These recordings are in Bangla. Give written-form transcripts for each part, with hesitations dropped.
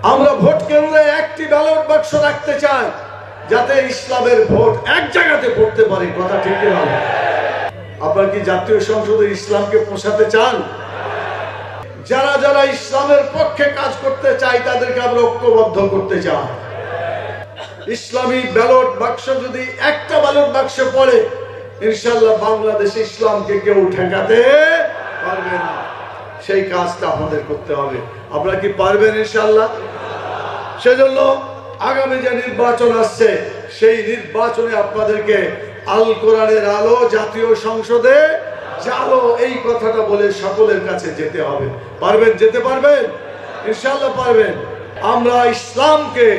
আমরা ভোট কেন্দ্রে একটি ব্যালট বাক্স রাখতে চাই, যাতে ইসলামের ভোট এক জায়গাতে পড়তে পারে। কথা ঠিক না? আপনারা কি জাতীয় সংসদে ইসলামকে পোষাতে চান? যারা যারা ইসলামের পক্ষে কাজ করতে চায় তাদেরকে আমরা ঐক্যবদ্ধ করতে চাই। ইসলামী ব্যালট বাক্স যদি একটা ব্যালট বাক্সে পড়ে, ইনশাআল্লাহ বাংলাদেশে ইসলামকে কেউ ঠেকাতে পারবে না। সেই কাজটা আমাদের করতে হবে। আপনারা কি পারবেন ইনশাআল্লাহ? সেজন্য আগামী যে নির্বাচন আসছে, সেই নির্বাচনে আপনাদেরকে আল কোরআনের আলো জাতীয় সংসদে জালো, এই কথাটা বলে সকলের কাছে যেতে হবে। পারবেন? যেতে পারবেন? ইনশাআল্লাহ পারবেন। আমরা ইসলামকে,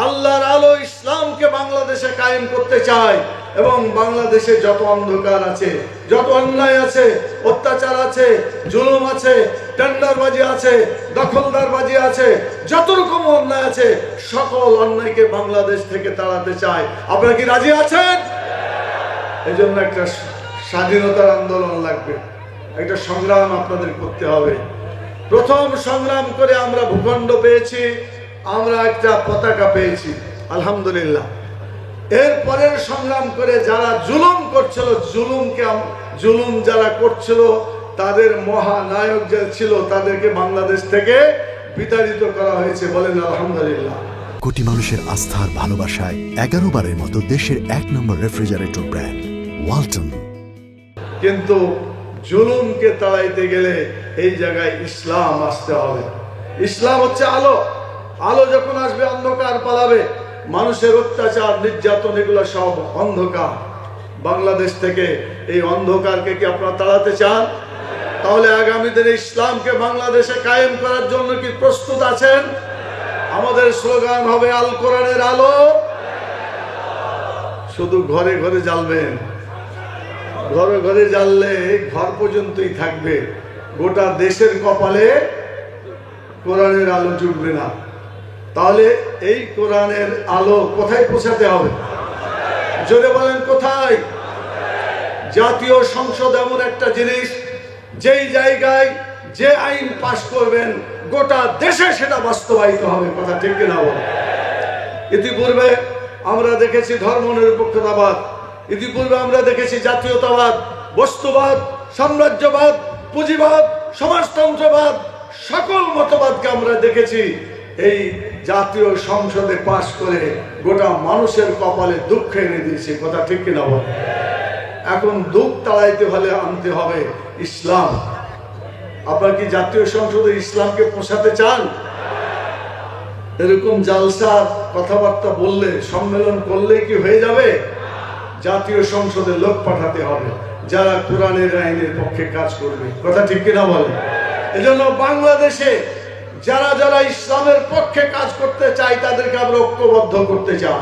আল্লাহর আলো ইসলামকে বাংলাদেশে কায়েম করতে চাই, এবং বাংলাদেশে যত অন্ধকার আছে, যত অন্যায় আছে, অত্যাচার আছে, জুলুম আছে, টেন্ডারবাজি আছে, দখলদারবাজি আছে, যত রকম অন্যায় আছে, সকল অন্যায়কে বাংলাদেশ থেকে তাড়াতে চাই। আপনারা কি রাজি আছেন? এই জন্য একটা স্বাধীনতার আন্দোলন লাগবে, একটা সংগ্রাম আপনাদের করতে হবে। প্রথম সংগ্রাম করে আমরা ভূখণ্ড পেয়েছি, আমরা একটা পতাকা পেয়েছি, আলহামদুলিল্লাহ। এরপরের সংগ্রাম করে যারা জুলুম করছিল, জুলুম যারা করছিল, তাদের মহানায়ক যে ছিল, তাদেরকে বাংলাদেশ থেকে বিতাড়িত করা হয়েছে। বলেন আলহামদুলিল্লাহ। কোটি মানুষের আস্থার ভালোবাসায় 11 বারের মতো দেশের 1 নম্বর রেফ্রিজারেটর ব্র্যান্ড ওয়ালটন। কিন্তু জুলুমকে তাড়াইতে গেলে এই জায়গায় ইসলাম আসতে হবে। ইসলাম হচ্ছে আলো। আলো যখন আসবে, অন্ধকার পালাবে। মানুষের অত্যাচার, নির্যাতন, এগুলো সব অন্ধকার। বাংলাদেশ থেকে এই অন্ধকারকে কি আপনারা তাড়াতে চান? তাহলে আগামী দিনে ইসলামকে বাংলাদেশে কায়েম করার জন্য কি প্রস্তুত আছেন? আমাদের স্লোগান হবে আল কোরআনের আলো। শুধু ঘরে ঘরে জ্বালবেন। ঘরে ঘরে জ্বাললে ঘর পর্যন্তই থাকবে, গোটা দেশের কপালে কোরআনের আলো জুটবে না। তাহলে এই কোরআনের আলো কোথায় পৌঁছাতে হবে? জোরে বলেন, কোথায়? জাতীয় সংসদ এমন একটা জিনিস, যেই জায়গায় যে আইন পাশ করবেন, গোটা দেশে সেটা বাস্তবায়িত হবে। কথা ঠিক কিনা বলেন? ইতিপূর্বে আমরা দেখেছি ধর্মনিরপেক্ষতাবাদ, ইতিপূর্বে আমরা দেখেছি জাতীয়তাবাদ, বস্তুবাদ, সাম্রাজ্যবাদ, পুঁজিবাদ, সমাজতন্ত্রবাদ, সকল মতবাদকে আমরা দেখেছি। এই জাতীয় সংসদে পাশ করে গোটা মানুষের কপালে দুঃখ এনে দিয়েছে। কথা ঠিক কিনা বল? এখন দুঃখ তাড়াইতে হলে আনতে হবে ইসলাম। আপনারা কি জাতীয় সংসদে ইসলামকে পোষাতে চান? এরকম জালসার কথাবার্তা বললে, সম্মেলন করলে কি হয়ে যাবে? জাতীয় সংসদে লোক পাঠাতে হবে যারা কোরআনের আইনের পক্ষে কাজ করবে। কথা ঠিক কিনা বলে? এজন্য বাংলাদেশে যারা যারা ইসলামের পক্ষে কাজ করতে চায় তাদেরকে আমরা ঐক্যবদ্ধ করতে চাই।